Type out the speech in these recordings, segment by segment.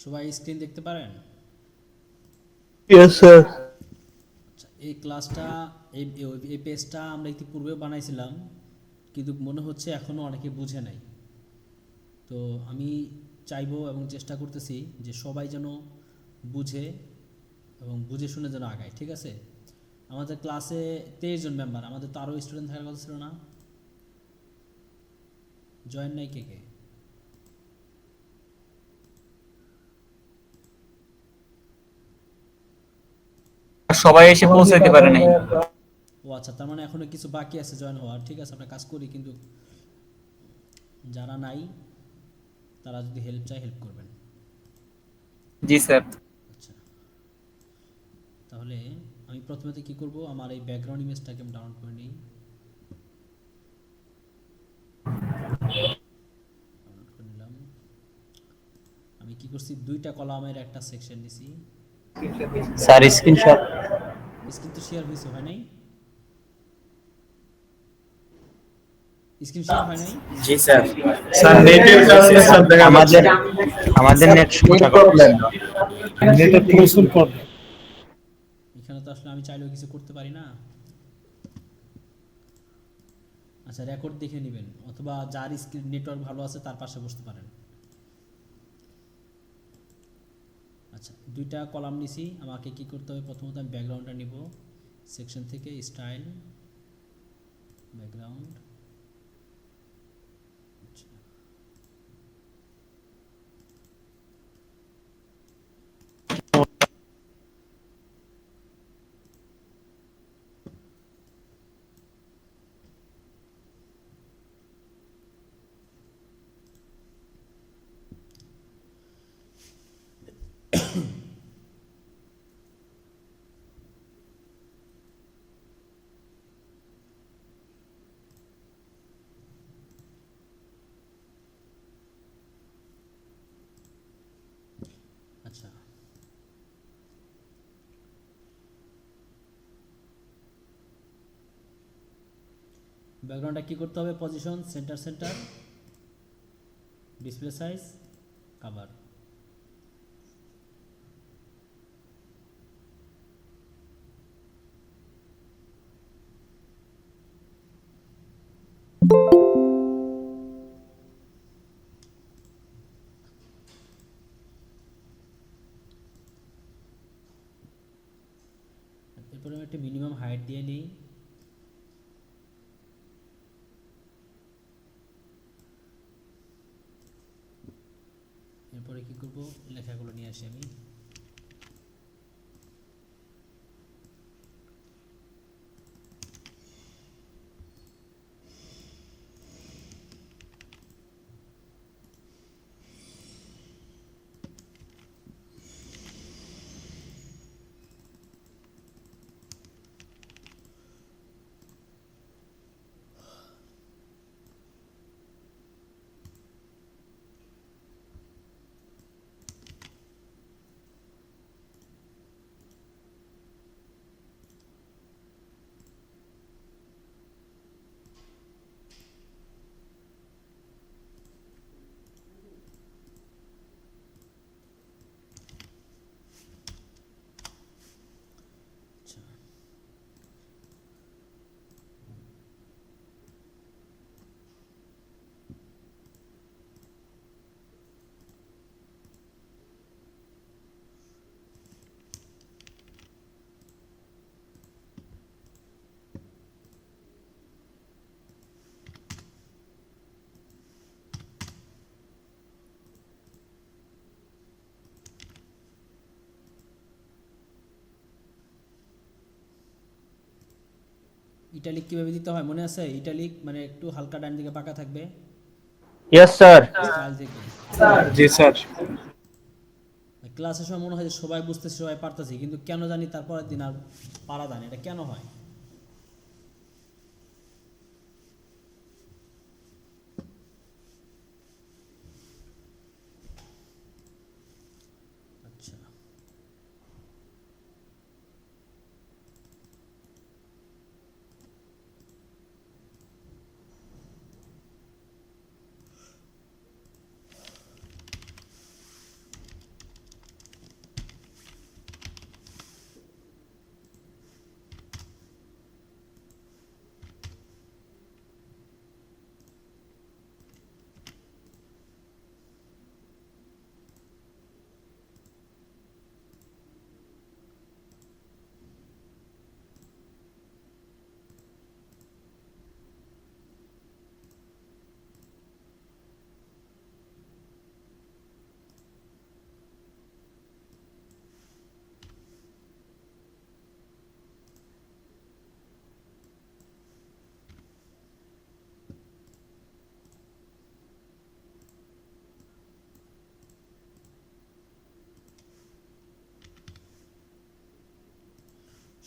সবাই স্ক্রিন দেখতে পারেন? Yes, sir. আচ্ছা, এই ক্লাসটা এই এই পেজটা আমরা ইতিপূর্বে বানাইছিলাম, কিন্তু মনে হচ্ছে এখনও অনেকে বুঝে নাই। তো আমি চাইবো এবং চেষ্টা করতেছি যে সবাই যেন বুঝে এবং বুঝে শুনে যেন আগায়, ঠিক আছে? আমাদের ক্লাসে 23 জন মেম্বার, আমাদের তো আরও স্টুডেন্ট থাকার কথা ছিল না? জয়েন নাই কে কে? সবাই এসে পৌঁছাইতে পারে নাই। ও আচ্ছা, তার মানে এখনও কিছু বাকি আছে জয়েন হওয়ার। ঠিক আছে, আমরা কাজ করি, কিন্তু যারা নাই তারা যদি হেল্প চায় হেল্প করবেন। জি স্যার। আচ্ছা, তাহলে আমি প্রথমে কি করব, আমার এই ব্যাকগ্রাউন্ড ইমেজটাকে আমি ডাউনলোড করে নিই। ডাউনলোড করে নিলাম। আমি কি করছি, দুইটা কলামের একটা সেকশন নিছি। Sir screenshot. স্ক্রিন তো শেয়ার হয়েছে, হয় নাই? স্ক্রিন শেয়ার হয় নাই? জি স্যার। স্যার নেটের কাছে স্যার দেখা আমাদের আমাদের নেট সমস্যা প্রবলেম। নেটের প্রচুর প্রবলেম। এখানে তো আসলে আমি চাইলেও কিছু করতে পারি না। আচ্ছা, রেকর্ড দেখে নেবেন, অথবা যার স্ক্রিন নেটওয়ার্ক ভালো আছে তার পাশে বসতে পারেন। আচ্ছা, দুইটা কলাম নিছি। আমাকে কি করতে হবে, প্রথমত আমি ব্যাকগ্রাউন্ডটা নিব, সেকশন থেকে স্টাইল, ব্যাকগ্রাউন্ড। আচ্ছা, আচ্ছা, ব্যাকগ্রাউন্ডটা কি করতে হবে, position, centre centre, display size, cover. এরপরে আমি একটা মিনিমাম হাইট দিয়ে নিই। এরপরে কি করব, লেখাগুলো নিয়ে আসি আমি। আচ্ছা, ইটালিক কিভাবে দিতে হয় মনে আছে? ইটালিক মানে একটু হালকা ডান দিকে বাঁকা থাকবে, ইয়েস স্যার। স্টাইল থেকে। জি স্যার। ক্লাসের সময় মনে হয় যে সবাই বুঝতেছে, সবাই পারতেছি, কিন্তু কেন জানি তারপরের দিন আর পারা যায় না। এটা কেন হয়? আচ্ছা,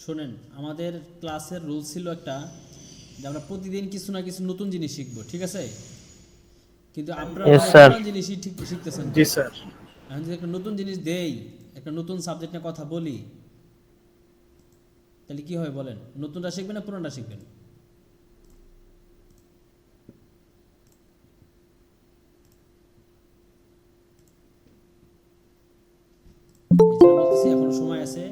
শোনেন, আমাদের ক্লাসের রুল ছিল একটা যে আমরা প্রতিদিন কিছু না কিছু নতুন জিনিস শিখবো, ঠিক আছে? কিন্তু আপনারা Yes, মানে sir. পুরান জিনিসই ঠিক শিখতেছেন না। জি স্যার। এখন যদি একটা নতুন জিনিস দেই, একটা নতুন সাবজেক্ট নিয়ে কথা বলি, তাহলে কি হয় বলেন? নতুনটা শিখবেন না পুরানটা শিখবেন? এই জন্য বলতেছি এখনো সময় আছে।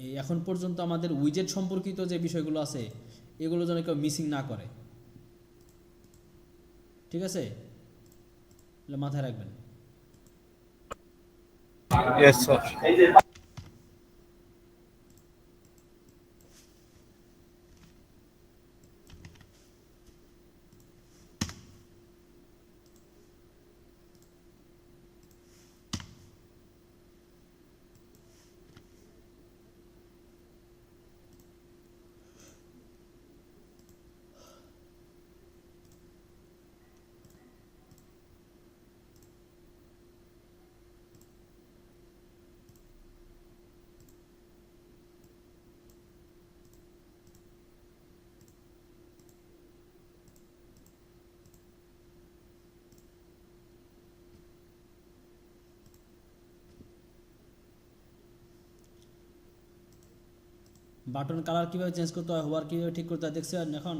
এই এখন পর্যন্ত আমাদের উইজেট সম্পর্কিত যে বিষয়গুলো আছে এগুলো যেন কেউ মিসিং না করে, ঠিক আছে? এগুলো মাথায় রাখবেন। Yes sir. বাটন কালার কীভাবে চেঞ্জ করতে হয়, হোভার কীভাবে ঠিক করতে হয় দেখছেন এখন?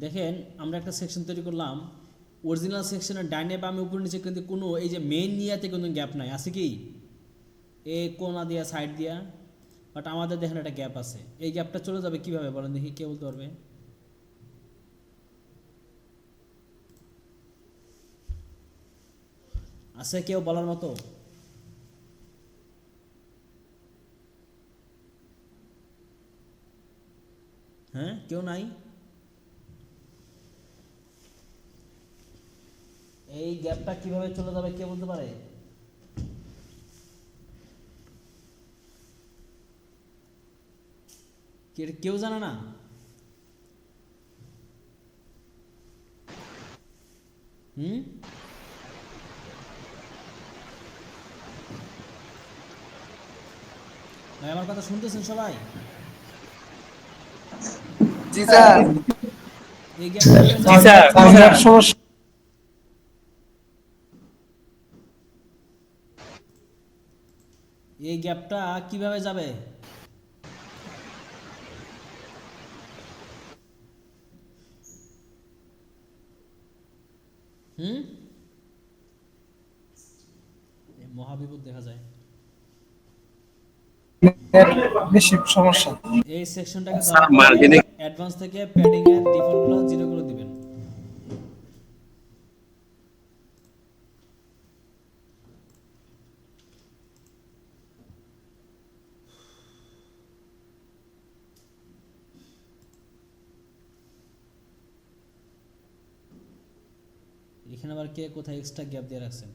দেখেন, আমরা একটা সেকশন তৈরি করলাম, অরিজিনাল সেকশনের ডাইনে বামে উপর নিচে কিন্তু কোনো এই যে মেইন নিয়াতে কোনো গ্যাপ নাই, আছে কি? এ কোনা দিয়া সাইড দিয়া, বাট আমাদের দেখেন একটা গ্যাপ আছে। এই গ্যাপটা চলে যাবে কিভাবে বলেন দেখি, কে বলতে পারবে? আছে কেউ বলার মতো? হ্যাঁ, কেউ নাই? এই গ্যাপটা কিভাবে চলে যাবে কে বলতে পারে? কেউ জানে না? হুম, ভাই আমার কথা শুনতেছেন সবাই? জি স্যার। এই গ্যাপ কিভাবে জি যাবে? স্যার। আমার সমস্যা এই গ্যাপটা কিভাবে যাবে? হুম, মহাবিপদ দেখা যায়। বেশি সমস্যা। এই সেকশনটাকে স্যার, ধরার পর মার্কেটিং অ্যাডভান্স থেকে প্যাডিং এর ডিফল্টগুলো 0 করে দিবেন। এখানে আবার কে কোথায় এক্সট্রা গ্যাপ দিয়ে রাখছেন?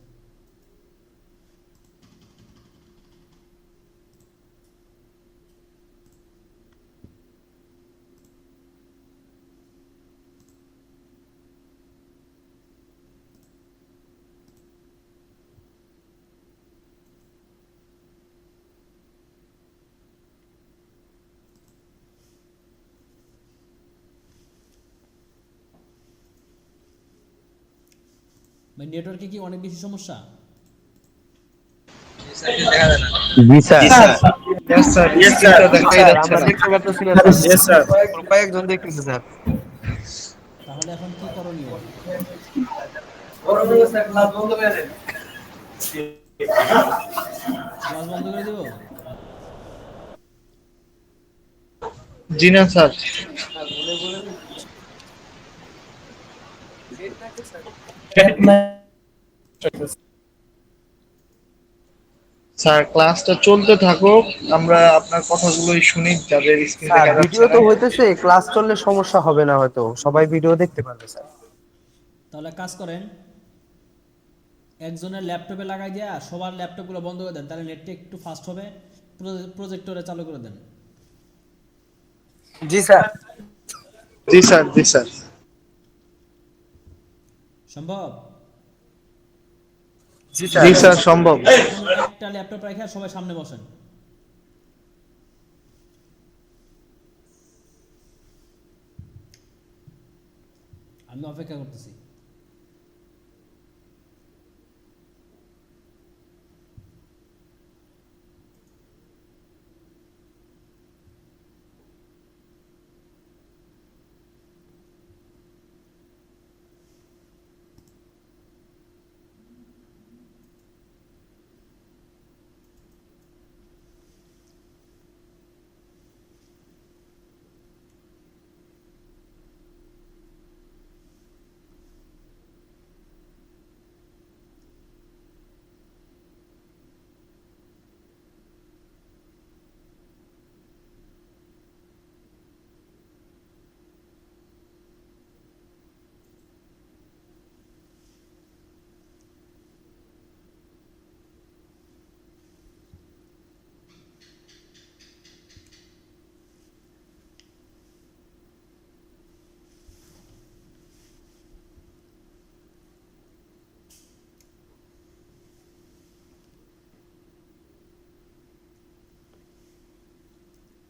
ভাই নেটওয়ার্কে কি অনেক বেশি সমস্যা? জি sir. Yes sir. Yes sir. দেখাই যাচ্ছে আমরা না। দেখতে পাচ্ছি না স্যার। Yes sir. কয়েকজন দেখতেছে স্যার। তাহলে এখন কি করণীয়? ক্লাস বন্ধ করে দিব? জি না স্যার। স্যার ক্লাসটা চলতে থাকুক, আমরা আপনার কথাগুলোই শুনি, যাদের স্ক্রিন স্যার দেখা যাচ্ছে ভিডিও না। তো হইতেছে, ক্লাস চললে সমস্যা হবে না, হয়তো সবাই ভিডিও দেখতে পারবে স্যার। তাহলে কাজ করেন, একজনের ল্যাপটপে লাগাই দিয়া সবার ল্যাপটপগুলো বন্ধ করে দেন, তাহলে নেটটা একটু ফাস্ট হবে। প্রজেক্টরে চালু করে দেন। জি স্যার। জি স্যার, জি স্যার। সম্ভব? জি জি স্যার। স্যার, সম্ভব। এখন একটা ল্যাপটপ রেখে সবাই সামনে বসেন। আমি অপেক্ষা করতেছি।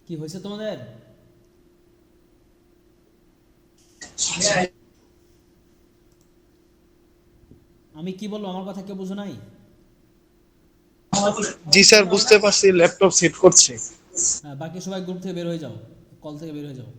কি হয়েছে তোমাদের? আমি কি বলবো, আমার কথা কেউ বুঝো নাই? জি স্যার, বুঝতে পারছি, ল্যাপটপ সেট করছে। হ্যাঁ, বাকি সবাই গ্রুপ থেকে বের হয়ে যাও, কল থেকে বের হয়ে যাও।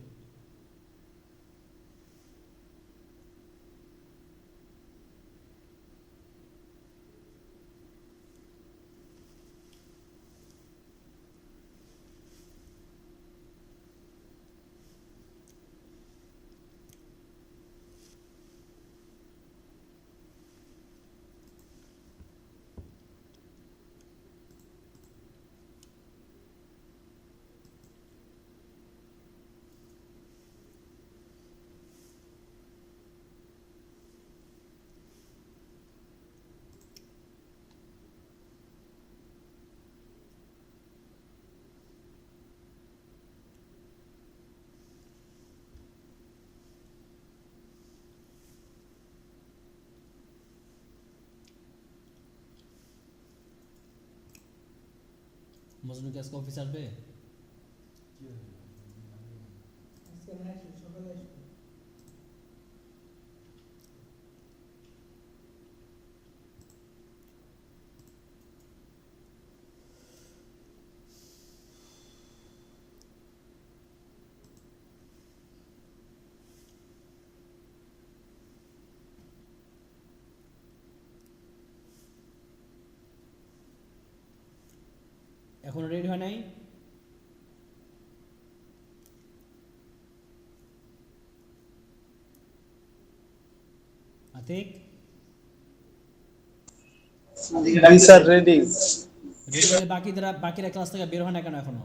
মজনু কি আজকে অফিস আসবে? এখনো রেডি হয় নাই? আতিক জি স্যার, রেডি। রেডি হলে বাকিরা ক্লাস থেকে বের হয় না কেন এখনো?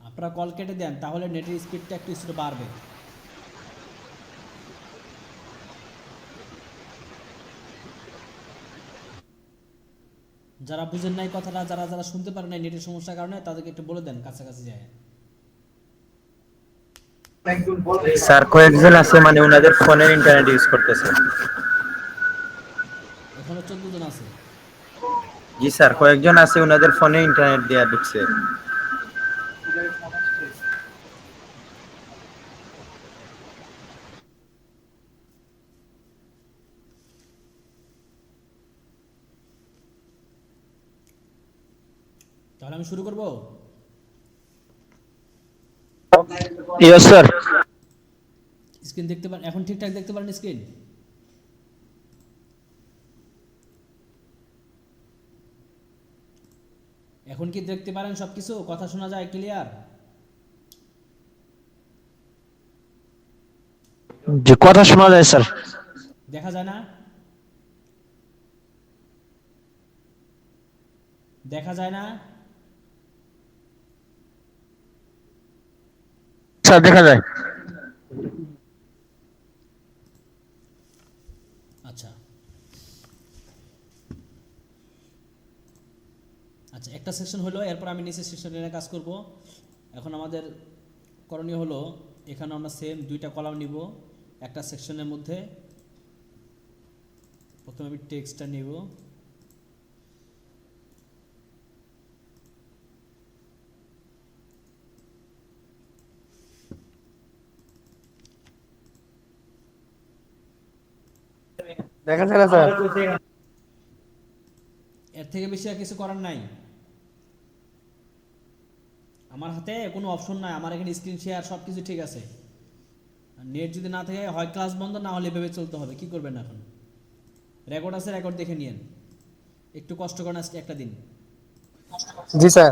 আপনারা কল কেটে দেন, তাহলে নেটের স্পিডটা একটু বাড়বে। যারা বুঝেন নাই কথাটা, যারা যারা শুনতে পারেন নাই নেটের সমস্যার কারণে, তাদেরকে একটু বলে দেন কাছাকাছি যায়। স্যার কয়েকজন আছে মানে ওনাদের ফোনের ইন্টারনেট ইউজ করতেছে। এখনো 14 জন আছে। জি স্যার, কয়েকজন আছে ওনাদের ফোনে ইন্টারনেট দেয়া ঢুকছে। তাহলে আমি শুরু করব। Yes sir. স্ক্রিন দেখতে পারেন এখন? ঠিকঠাক দেখতে পারেন স্ক্রিন? এখন কি দেখতে পারেন সবকিছু? কথা শোনা যায় ক্লিয়ার? যে কথা শোনা যায় স্যার। দেখা যায় না? দেখা যায় না? স্যার দেখা যায়। আচ্ছা আচ্ছা, একটা সেকশন হলো, এরপর আমি নিচের সেকশন নিয়ে কাজ করব। এখন আমাদের করণীয় হলো, এখানে আমরা সেম দুইটা কলাম নিব একটা সেকশনের মধ্যে। প্রথমে আমি টেক্সটটা নিব, দেখা যায় না স্যার? এর থেকে বেশি আর কিছু করার নাই। আমার হাতে কোনো অপশন নাই, আমার এখানে স্ক্রিন শেয়ার সব কিছু ঠিক আছে। নেট যদি না থাকে হয় ক্লাস বন্ধ, না হলে এভাবে চলতে হবে। কি করবেন এখন? রেকর্ড আছে, রেকর্ড দেখে নিয়েন। একটু কষ্ট করেন আজকে একটা দিন। জি স্যার।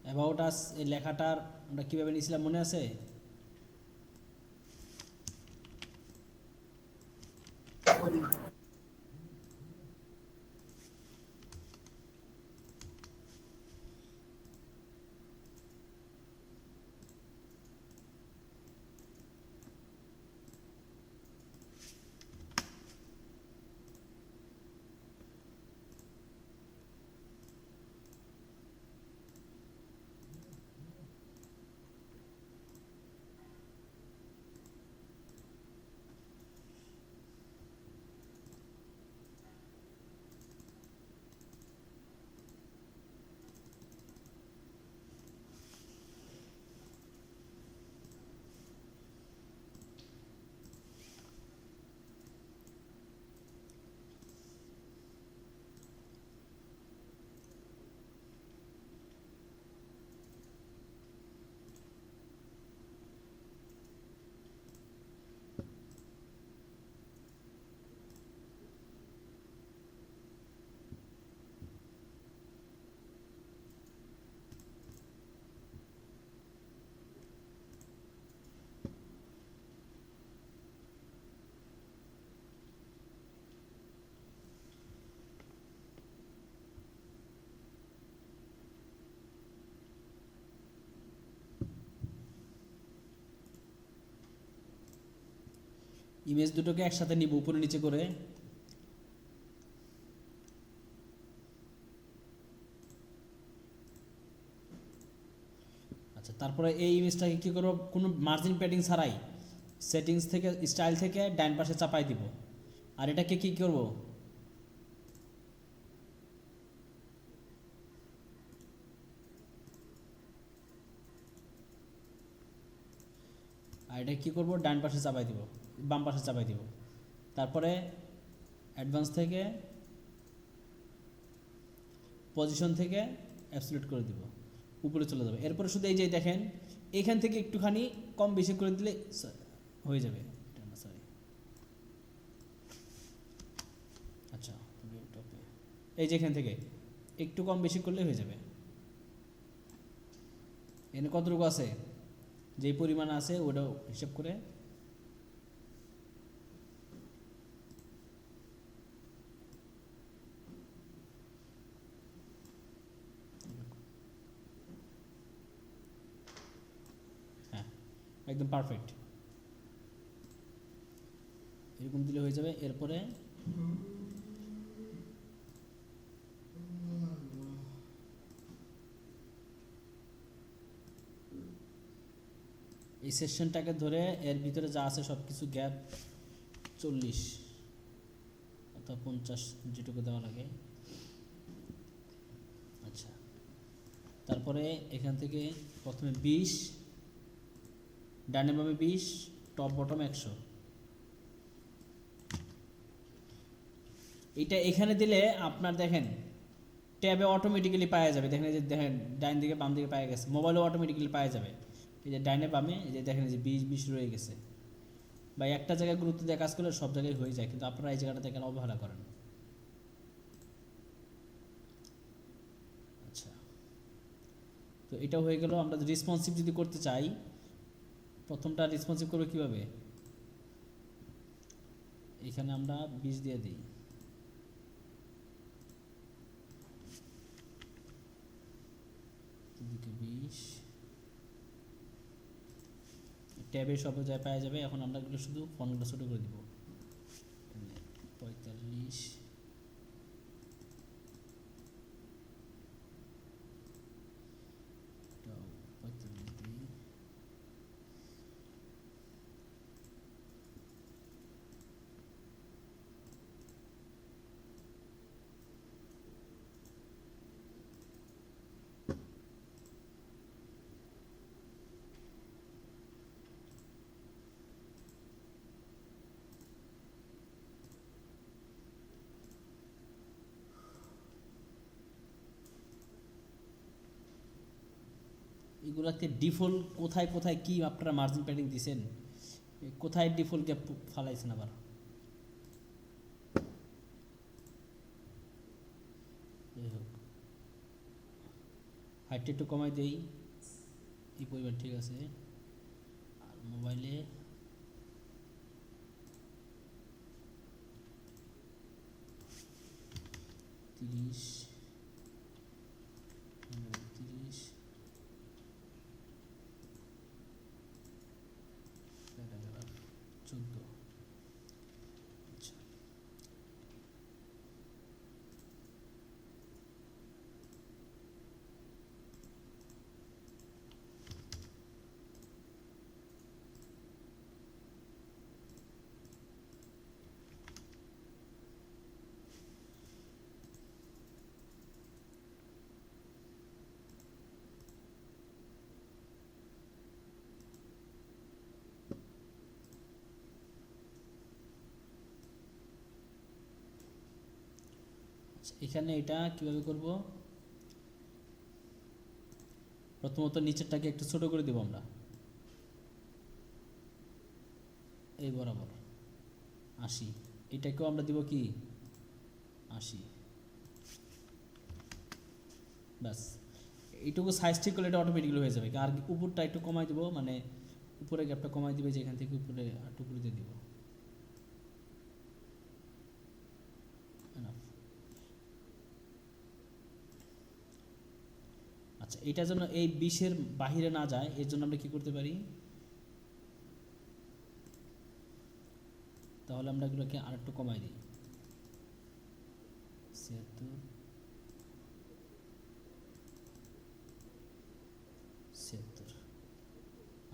অ্যাবাউট আস এই লেখাটার আমরা কীভাবে নিয়েছিলাম মনে আছে? ইমেজ দুটোকে একসাথে নিব উপরে নিচে করে। আচ্ছা, তারপরে এই ইমেজটাকে কী করব, কোনো মার্জিন প্যাডিং ছাড়াই সেটিংস থেকে, স্টাইল থেকে ডান পাশে চাপাই দিব। আর এটাকে কি করব, আর এটা কী করব, ডান পাশে চাপাই দিব, বাম পাশে চাপাই দিব। তারপরে অ্যাডভান্স থেকে, পজিশন থেকে অ্যাবসলিউট করে দিব, উপরে চলে যাবে। এরপরে শুধু এই যে দেখেন, এখান থেকে একটুখানি কম বেশি করে দিলে হয়ে যাবে। এটা না, সরি। আচ্ছা। এই যেখান থেকে একটু কম বেশি করলে হয়ে যাবে। এখানে কতটুকু আছে, যেই পরিমাণ আছে ওটাও হিসাব করে হ্যাঁ একদম পারফেক্ট এরকম দিলে হয়ে যাবে। এরপরে এই সেকশনটাকে ধরে এর ভিতরে যা আছে সব কিছু গ্যাপ 40 অথবা 50 যেটুকু দেওয়া লাগে। আচ্ছা তারপরে এখান থেকে প্রথমে 20 ডানে বামে 20 টপ বটম 100। এটা এখানে দিলে আপনার দেখেন ট্যাবে অটোমেটিক্যালি পাওয়া যাবে। দেখেন এই যে দেখেন ডাইন দিকে বাম দিকে পাওয়া গেছে, মোবাইলেও অটোমেটিক্যালি পাওয়া যাবে। এই যে ডাইনে বামে এই যে দেখেন এই যে 20 রয়ে গেছে। বা একটা জায়গায় গুরুত্ব দিয়ে কাজ করলে সব জায়গায় হয়ে যায়, কিন্তু আপনারা এই জায়গাটাতে কেন অবহেলা করেন? আচ্ছা তো এটা হয়ে গেল। আমরা রেসপন্সিভ যদি করতে চাই, প্রথমটা রেসপন্সিভ করবো কীভাবে? এখানে আমরা 20 দিয়ে দিই, এদিকে 20 ট্যাবে সব জায়গায় পাওয়া যাবে। এখন আমরা এগুলো শুধু ফন্টগুলো ছোটো করে দিব, 45 দিই। এগুলাতে ডিফল্ট কোথায় কোথায় কি আপনারা মার্জিন প্যাডিং দিছেন, কোথায় ডিফল্ট গ্যাপ ফালাইছেন? আবার যাই হোক হাইটটা একটু কমাই দেই, এই পরিমাণ ঠিক আছে। আর মোবাইলে তিরিশ 14। আচ্ছা এখানে এটা কিভাবে করব? প্রথমত নিচেরটাকে একটু ছোট করে দেব আমরা, এই বরাবর 80। এটাকেও আমরা দিব কি 80। ব্যাস এইটুকু সাইজ ঠিক করলে এটা অটোমেটিক্যালি হয়ে যাবে। আর উপরটা একটু কমাই দেবো, মানে উপরে গ্যাপটা কমাই দিবে, যেখান থেকে উপরে একটু উপরে দিয়ে দিব। আচ্ছা এটা যেন এই 20-এর বাহিরে না যায়, এর জন্য আমরা কি করতে পারি? তাহলে আমরা এগুলোকে আরেকটু কমাই দিই, 76।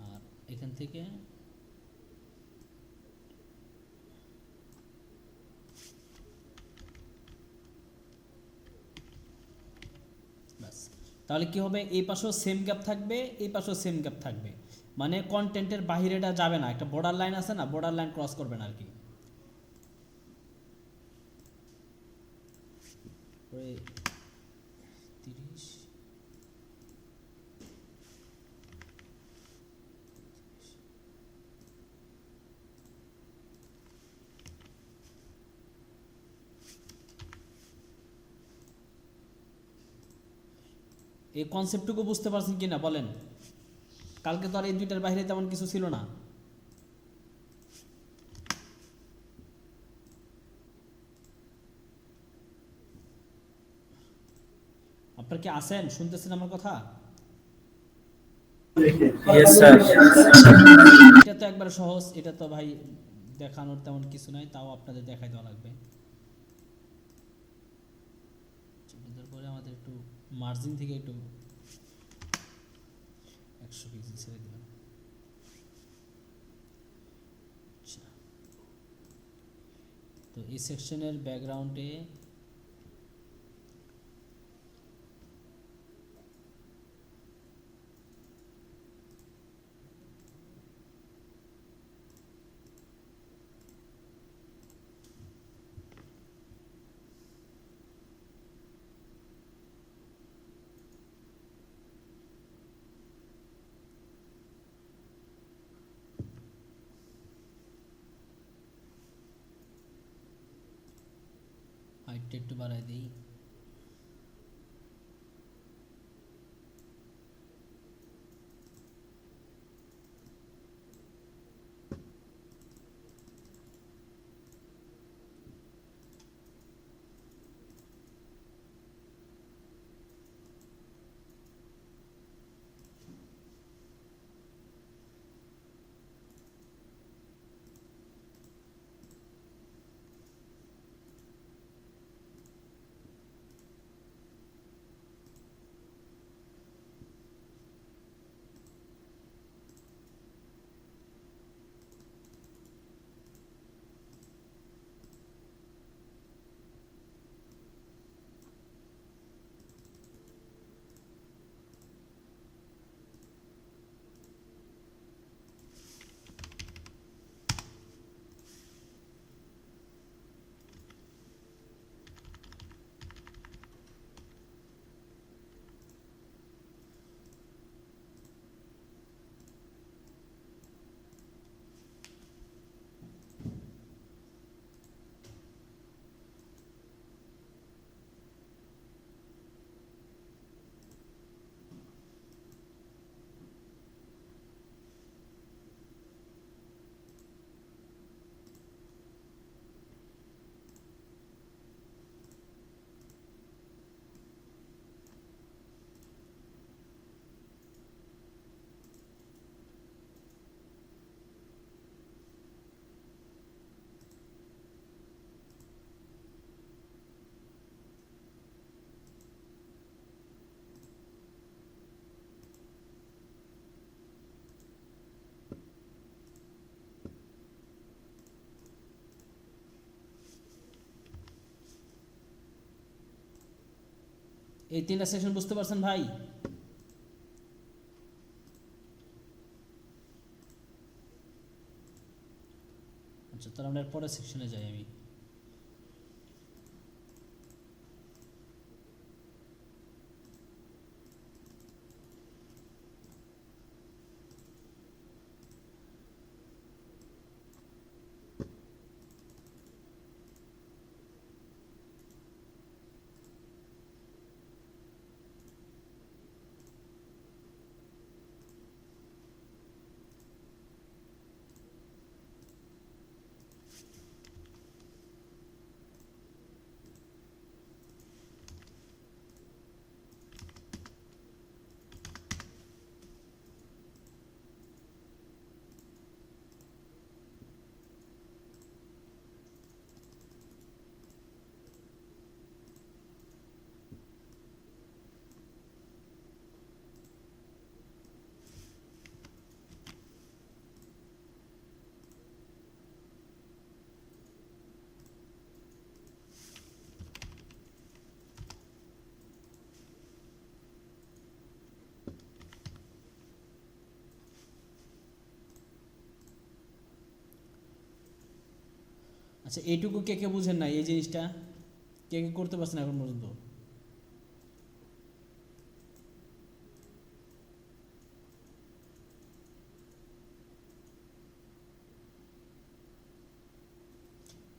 আর এখান থেকে ব্যাস তাহলে কি হবে? এই পাশেও সেম গ্যাপ থাকবে, এই পাশেও সেম গ্যাপ থাকবে, মানে কন্টেন্টের বাহিরেটা যাবে না। একটা বর্ডার লাইন আছে না, বর্ডার লাইন ক্রস করবে না আর কি। 30 আচ্ছা এই কনসেপ্টটুকু বুঝতে পারছেন কি না বলেন? কালকে তো আর এই দুইটার বাইরে তেমন কিছু ছিল না। আপনার কি আছেন, শুনতেছেন আমার কথা? Yes sir. এটা তো একবার সহজ, এটা তো ভাই দেখানোর তেমন কিছু নাই, তাও আপনাদের দেখাই দেওয়া লাগবে। তারপরে আমাদের একটু মার্জিন থেকে একটু 100 পিক্সেল ছেড়ে দিলাম। আচ্ছা, তো এই সেকশনের ব্যাকগ্রাউন্ডে হাইটটা একটু বাড়াই দিই। এই তিনটা সেকশন বুঝতে পারছেন ভাই? আচ্ছা, তাহলে আমরা পরের সেকশনে যাই। আমি আচ্ছা, এইটুকু কে কে বুঝেন না? এই জিনিসটা কে কে করতে পারছেন এখন পর্যন্ত?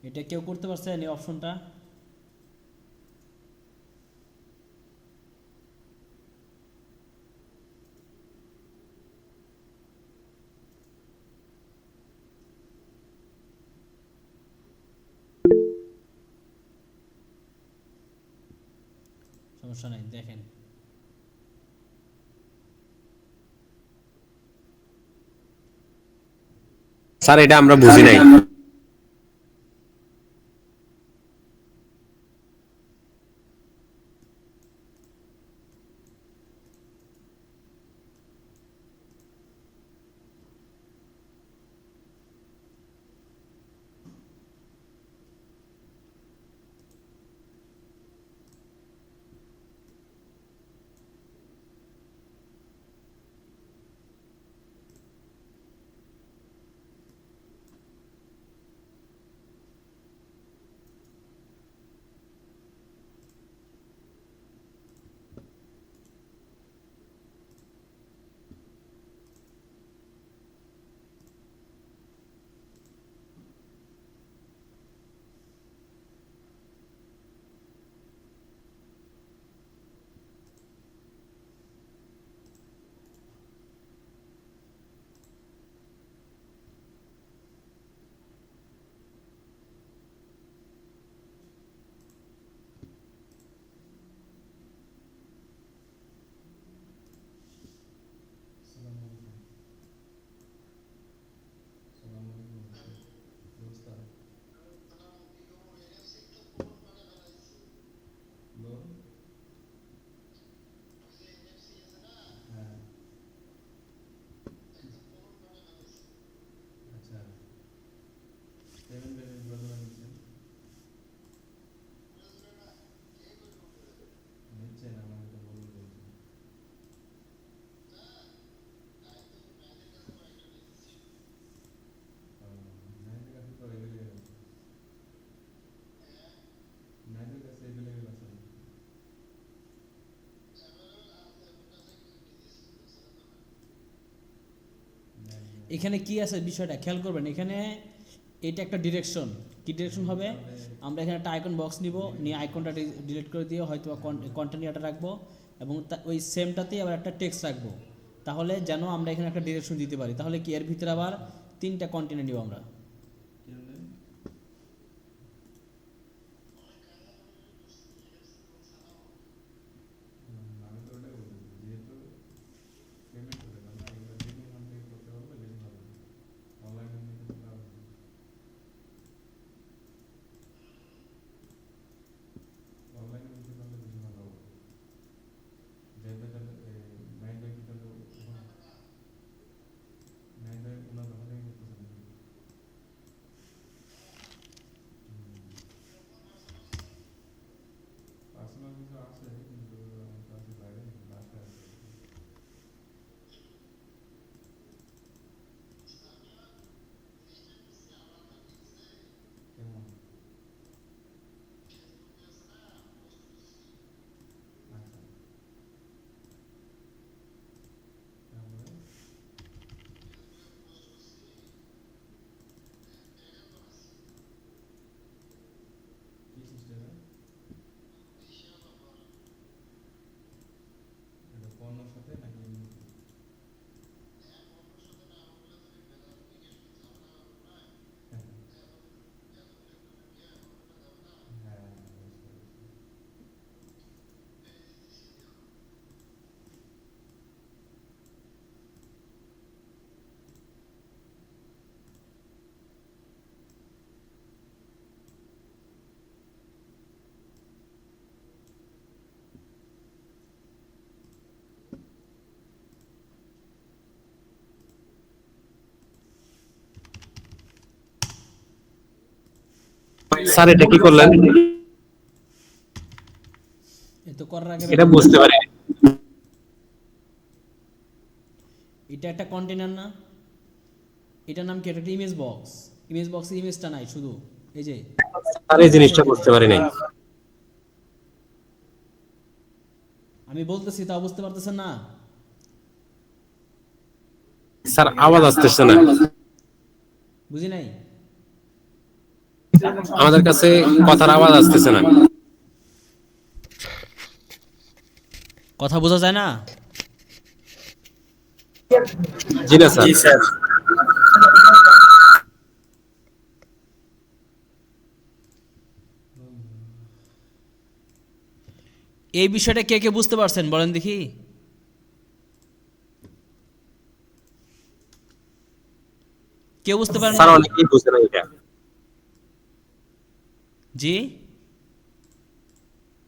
এটা কেউ করতে পারছেন এই অপশনটা? সমস্যা নাই, দেখেন। স্যার এটা আমরা বুঝি নাই। এখানে কি আছে বিষয়টা খেয়াল করবেন। এখানে এটা একটা ডিরেকশন, কি ডিরেকশন হবে, আমরা এখানে একটা আইকন বক্স নিব, নিয়ে আইকনটা ডিলিট করে দিয়ে হয়তো কন্টেন্ট এটা রাখবো এবং ওই সেমটাতেই আবার একটা টেক্সট রাখবো, তাহলে যেন আমরা এখানে একটা ডিরেকশন দিতে পারি। তাহলে কি এর ভিতরে আবার 3টা কন্টেন্ট নিব আমরা। স্যার এটা কি করলেন? এ তো করার আগে এটা বুঝতে পারি। এটা একটা কন্টেনার না, এটার নাম কি, এটা একটা ইমেজ বক্স। ইমেজ বক্সে ইমেজটা নাই, শুধু এই যে স্যার এই জিনিসটা বুঝতে পারি নাই। আমি বলতেছি তা বুঝতে পারতেছেন না? স্যার আওয়াজ আসতেছে না, বুঝি নাই। আমাদের কাছে কথার আওয়াজ আসতেছে না। কথা বোঝা যায় না? জি না স্যার। এই বিষয়টা কে কে বুঝতে পারছেন বলেন দেখি? কেউ বুঝতে পারেন স্যার নাই? অনেকেই বুঝে না এটা, জি,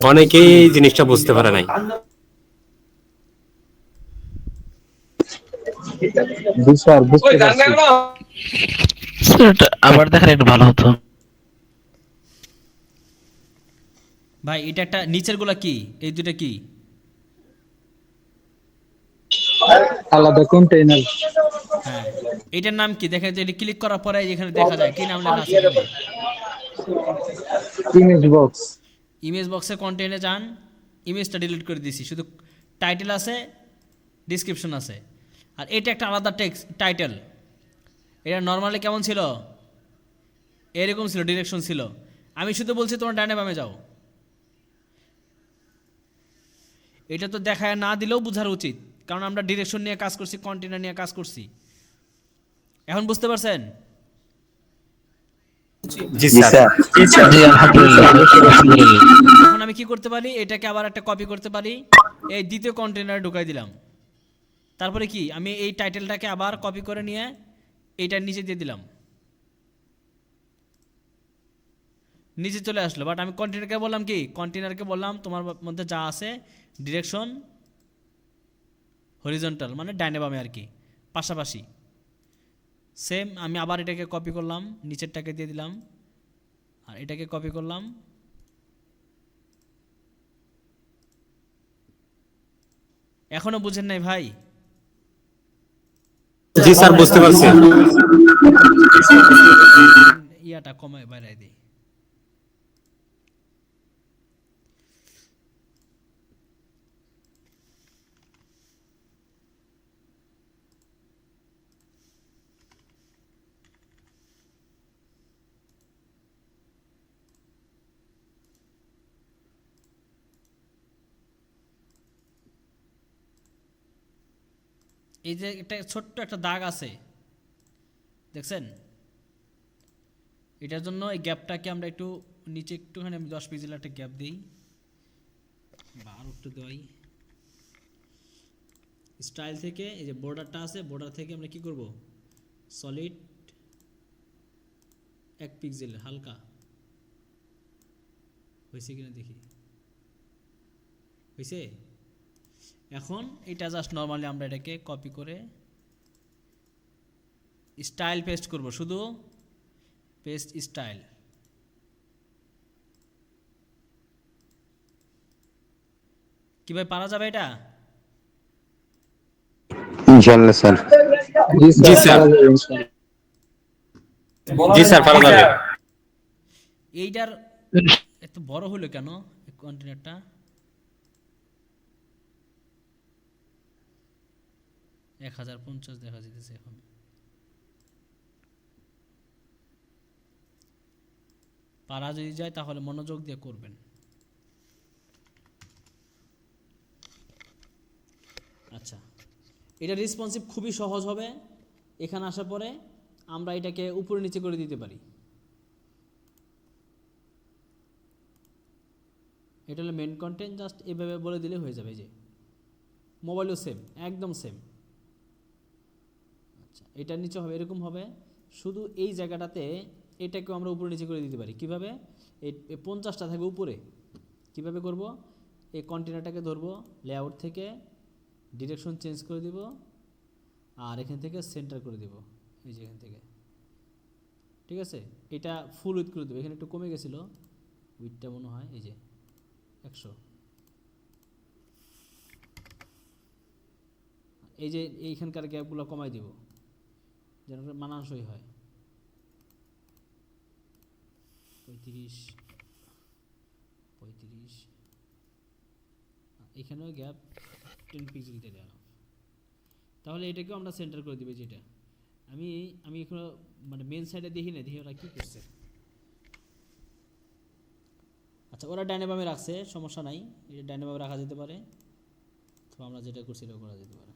অনেকেই এই জিনিসটা বুঝতে পারে নাই। জি স্যার, বুঝতে পারছি। আবার দেখেন একটু ভালো হতো। ভাই এটা একটা নিচের গুলা কি, এই দুটা কি? আলাদা কন্টেইনার। হ্যাঁ, এটার নাম কি দেখেন, যে এটা ক্লিক করার পরে এখানে দেখা যায় কি নাম লেখা আছে এখানে। Image box. ইমেজ বক্সে কন্টেন্টে যান, ইমেজটা ডিলিট করে দিছি, শুধু টাইটেল আছে, ডিসক্রিপশন আছে। আর এটা একটা আলাদা টেক্সট টাইটেল। এটা নর্মালি কেমন ছিল, এরকম ছিল, ডিরেকশন ছিল। আমি শুধু বলছি তোমার ডানে বামে যাও। এটা তো দেখায় না দিলেও বোঝার উচিত, কারণ আমরা ডিরেকশন নিয়ে কাজ করছি, কন্টেনার নিয়ে কাজ করছি। এখন বুঝতে পারছেন? জি স্যার। জি আলহামদুলিল্লাহ, আলহামদুলিল্লাহ। এখন আমি কি করতে পারি, এটাকে আবার একটা কপি করতে পারি, এই দ্বিতীয় কন্টেনারে ঢুকাই দিলাম। তারপরে কি, আমি এই টাইটেলটাকে আবার কপি করে নিয়ে এইটার নিচে দিয়ে দিলাম, নিচে চলে আসলো। বাট আমি কন্টেনারকে বললাম কি, কন্টেনারকে বললাম তোমার মধ্যে যা আছে ডিরেকশন হরিজন্টাল, মানে ডাইনে বামে আর কি, পাশাপাশি। সেম আমি আবার এটাকে কপি করলাম, নিচেরটাকে দিয়ে দিলাম, আর এটাকে কপি করলাম। এখনো বুঝেন নাই ভাই? জি স্যার, বুঝতে পারছি। ইয়াটা কমায় বাড়াই দিই। এই যে একটা ছোট্ট একটা দাগ আছে, দেখছেন? এটার জন্য এই গ্যাপটাকে আমরা একটু নিচে একটুখানি, আমি 10 পিক্সেল একটা গ্যাপ দিই, বা আরও একটু দেই। স্টাইল থেকে এই যে বর্ডারটা আছে, বর্ডার থেকে আমরা কি করব, সলিড 1 পিক্সেল হালকা হয়েছে কিনা দেখি, হয়েছে? এখন এটা জাস্ট নর্মালি আমরা এটাকে কপি করে স্টাইল পেস্ট করব, শুধু পেস্ট স্টাইল। কিভাবে পারা যাবে এটা? ইনশাআল্লাহ স্যার। জি স্যার। জি স্যার, পারা যাবে। এইটার এত বড় হলো কেন কন্টেনারটা? এক 1050 দেখা যেতেছে এখন। পারা যদি যায় তাহলে মনোযোগ দিয়ে করবেন। আচ্ছা, এটা রেসপন্সিভ খুবই সহজ হবে। এখানে আসার পরে আমরা এটাকে উপরে নিচে করে দিতে পারি। এটা হলো মেন কন্টেন্ট, জাস্ট এভাবে বলে দিলে হয়ে যাবে। যে মোবাইলও সেম, একদম সেম। আচ্ছা, এটার নিচে হবে এরকম হবে, শুধু এই জায়গাটাতে এটাকেও আমরা উপরে নিচে করে দিতে পারি। কিভাবে? এই 50টা থাকবে উপরে, কিভাবে করব? এই কন্টেনারটাকে ধরবো, লেআউট থেকে ডিরেকশন চেঞ্জ করে দিব, আর এখান থেকে সেন্টার করে দিব, এই যে এখান থেকে। ঠিক আছে, এটা ফুল উইথ করে দেবো। এখানে একটু কমে গেছিলো উইথটা মনে হয়, এই যে 100। এই যে এইখানকার গ্যাপগুলো কমাই দিব যেন মানানসই হয়। 35 35, এখানেও গ্যাপ 10 পিক্সেল দিয়ে দেওয়া। তাহলে এটাকেও আমরা সেন্টার করে দিবে। যেটা আমি এখন মানে মেন সাইডে দেখি না, দেখি ওরা কী করছে। আচ্ছা, ওরা ডাইনে বামে রাখছে, সমস্যা নাই, এটা ডাইনে বামে রাখা যেতে পারে, তো আমরা যেটা করছি এটা করা যেতে পারে।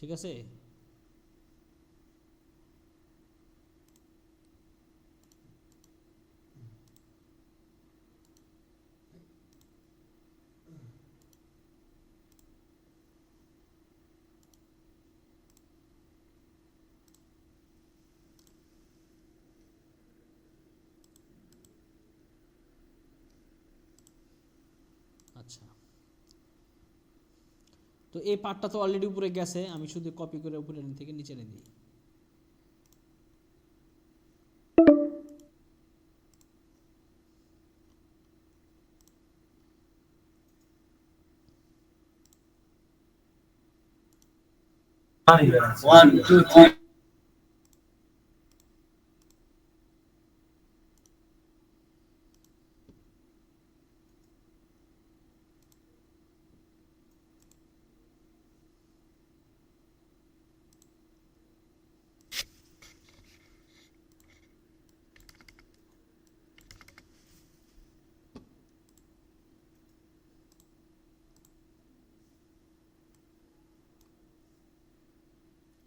ঠিক আছে? আচ্ছা, তো এই পার্টটা তো অলরেডি উপরে গেছে, আমি শুধু কপি করে উপরে থেকে নিচে এনে দিই।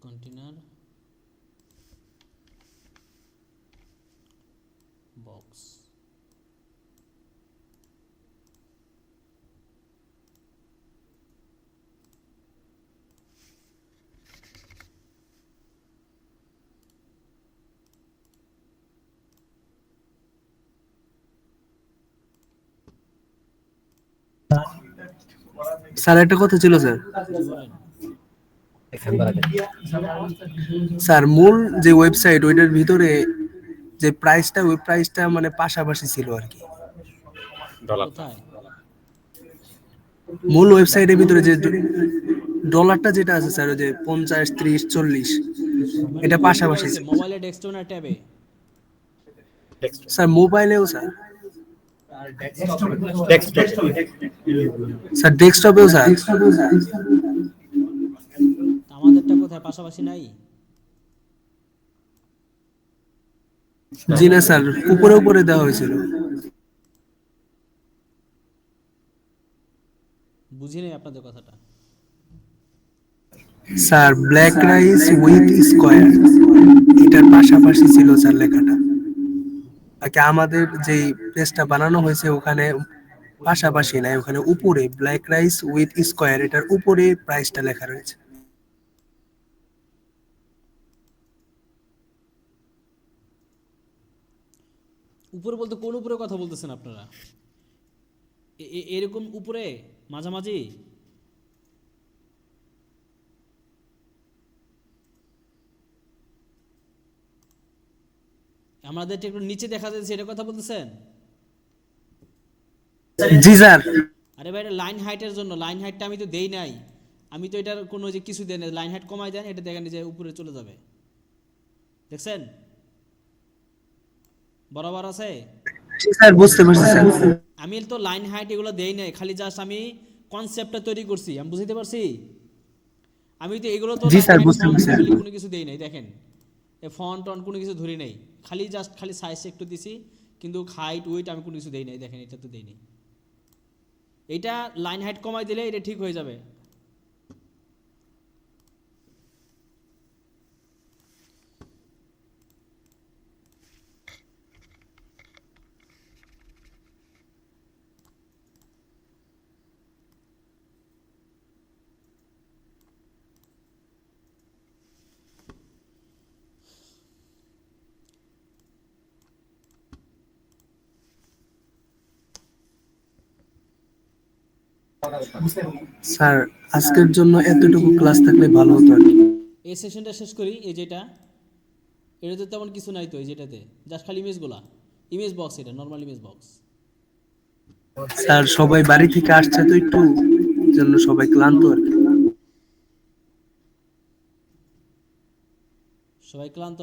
কন্টেনার বক্স, স্যার একটা কথা ছিল স্যার। বলেন। স্যার মূল যে ওয়েবসাইট ওইটার ভিতরে যে প্রাইসটা ওই প্রাইসটা মানে পাশাপাশি ছিল আর কি। ডলার কোথায়? মূল ওয়েবসাইটের ভিতরে যে ডলারটা যেটা আছে স্যার ওই যে 50, 30, 40 মানে এটা কোন পাশাপাশি ডিভাইসে, ছিল। মোবাইলে, ডেস্কটপ না ট্যাবে? স্যার মোবাইলেও স্যার, ডেস্কটপ স্যার ডেস্কটপেও স্যার। তা আমাদেরটা কোথায়, পাশাপাশি নাই? জি না স্যার, উপরে উপরে দেওয়া হয়েছিল। বুঝি নাই আপনাদের কথাটা। Sir black rice with square এটার পাশাপাশি ছিল স্যার লেখাটা। বাকি আমাদের যেই পেজটা বানানো হয়েছে ওখানে পাশাপাশি নাই, ওখানে উপরে ব্ল্যাক রাইস উইথ স্কোয়ার এটার উপরে প্রাইসটা লেখা রয়েছে। উপরে বলতে কোন উপরে কথা বলতেছেন আপনারা? এরকম উপরে, মাঝামাঝি? আমাদের একটু নিচে দেখা যাচ্ছে, এটা কথা বলতেছেন? জি স্যার। আরে ভাই, এটা লাইন হাইটের জন্য, লাইন হাইটটা আমি তো দেই নাই, আমি তো এটার কোনো যে কিছু দেই না। লাইন হাইট কমাই দেন, এটা দেখেন যে উপরে চলে যাবে, দেখছেন? বরাবর আছে। জি স্যার, বুঝতে পারছি স্যার। আমি তো লাইন হাইট এগুলো দেই নাই, খালি জাস্ট আমি কনসেপ্টটা তৈরি করছি, আমি বুঝতে পারছি। আমি তো এগুলো তো জি লাইন স্যার, হাইট, বুঝতে ফন্ট, পারছি। ফ্যামিলি কোনো কিছু দেই নাই, দেখেন এ ফন্ট টন কোনো কিছু ধরি নাই, খালি জাস্ট খালি সাইজ একটু দিছি, কিন্তু হাইট উইট আমি কোনো কিছু দেই নাই, দেখেন এটা তো দেই নাই। এইটা লাইন হাইট কমাই দিলে এটা ঠিক হয়ে যাবে। স্যার আজকের জন্য এতটুকু ক্লাস থাকলে ভালো হতো আর কি। এই সেশনটা শেষ করি। এই যেটা, এটাতে তেমন কিছু নাই তো, এই যেটাতে জাস্ট খালি ইমেজগুলা, ইমেজ বক্স, এটা নর্মাল ইমেজ বক্স। স্যার সবাই বাড়ি থেকে আসছে তো একটু, জন্য সবাই ক্লান্ত আর কি। সবাই ক্লান্ত?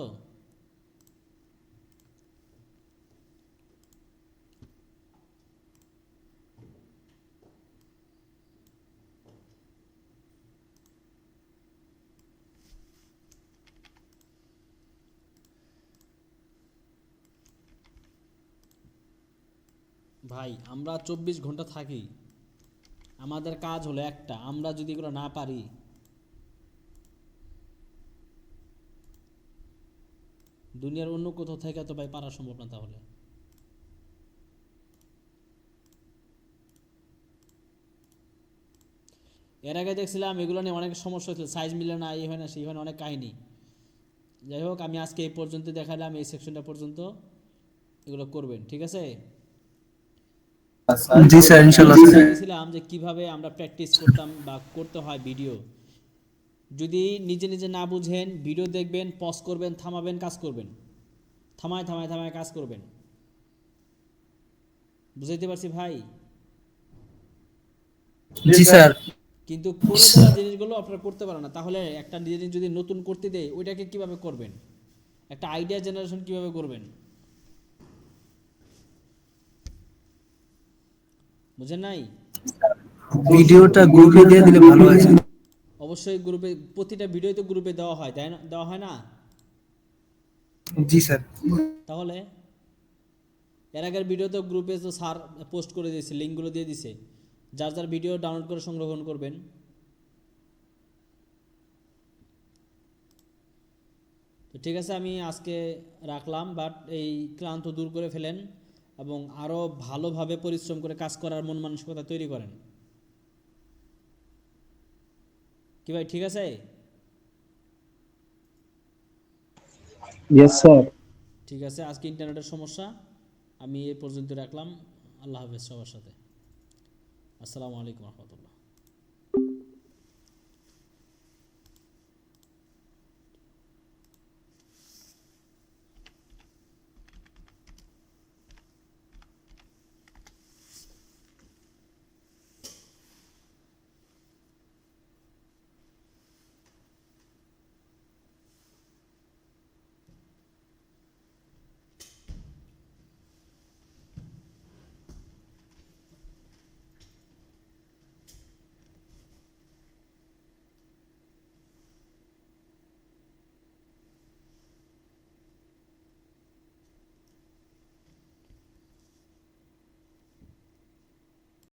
ভাই আমরা 24 ঘন্টা থাকি, আমাদের কাজ হলো একটা, আমরা যদি এগুলো না পারি দুনিয়ার অন্য কোথাও থেকে তো ভাই পারা সম্ভব না। তাহলে এর আগে দেখছিলাম এগুলো নিয়ে অনেক সমস্যা হচ্ছিল, সাইজ মিলে না, এই হয় না, সেই হয় না, অনেক কাহিনী। যাই হোক, আমি আজকে এই পর্যন্ত দেখালাম, এই সেকশনটা পর্যন্ত। এগুলো করবেন, ঠিক আছে? জি স্যার, ইনশাআল্লাহ স্যার। দেখছিলাম যে কিভাবে আমরা প্র্যাকটিস করতাম বা করতে হয় ভিডিও। যদি নিজে নিজে না বুঝেন, ভিডিও দেখবেন, পজ করবেন, থামাবেন, কাজ করবেন, থামায় থামায় থামায় কাজ করবেন। বুঝাইতে পারছি ভাই? জি স্যার। কিন্তু করে দেওয়া জিনিসগুলো আপনারা করতে পারেন না। তাহলে একটা জিনিস যদি নতুন করতে দেয়, ওইটাকে কিভাবে করবেন? একটা আইডিয়া জেনারেশন কিভাবে করবেন? বুঝেন নাই? ভিডিওটা গ্রুপে দিয়ে দিলে ভালো হয় স্যার। অবশ্যই গ্রুপে, প্রতিটা ভিডিওতে গ্রুপে দেওয়া হয়, তাই না? দেওয়া হয় না? জি স্যার। তাহলে এর আগের ভিডিওতে গ্রুপে তো স্যার পোস্ট করে দিয়েছে, লিঙ্কগুলো দিয়ে দিছে, যার যার ভিডিও ডাউনলোড করে সংরক্ষণ করবেন। তো ঠিক আছে, আমি আজকে রাখলাম, বাট এই ক্লান্ত দূর করে ফেলেন এবং আরও ভালোভাবে পরিশ্রম করে কাজ করার মন মানসিকতা তৈরি করেন। কি ভাই, ঠিক আছে? Yes sir. ঠিক আছে, আজকে ইন্টারনেটের সমস্যা, আমি এই পর্যন্ত রাখলাম। আল্লাহ হাফেজ সবার সাথে। আসসালামু আলাইকুম রহমতুল্লাহ।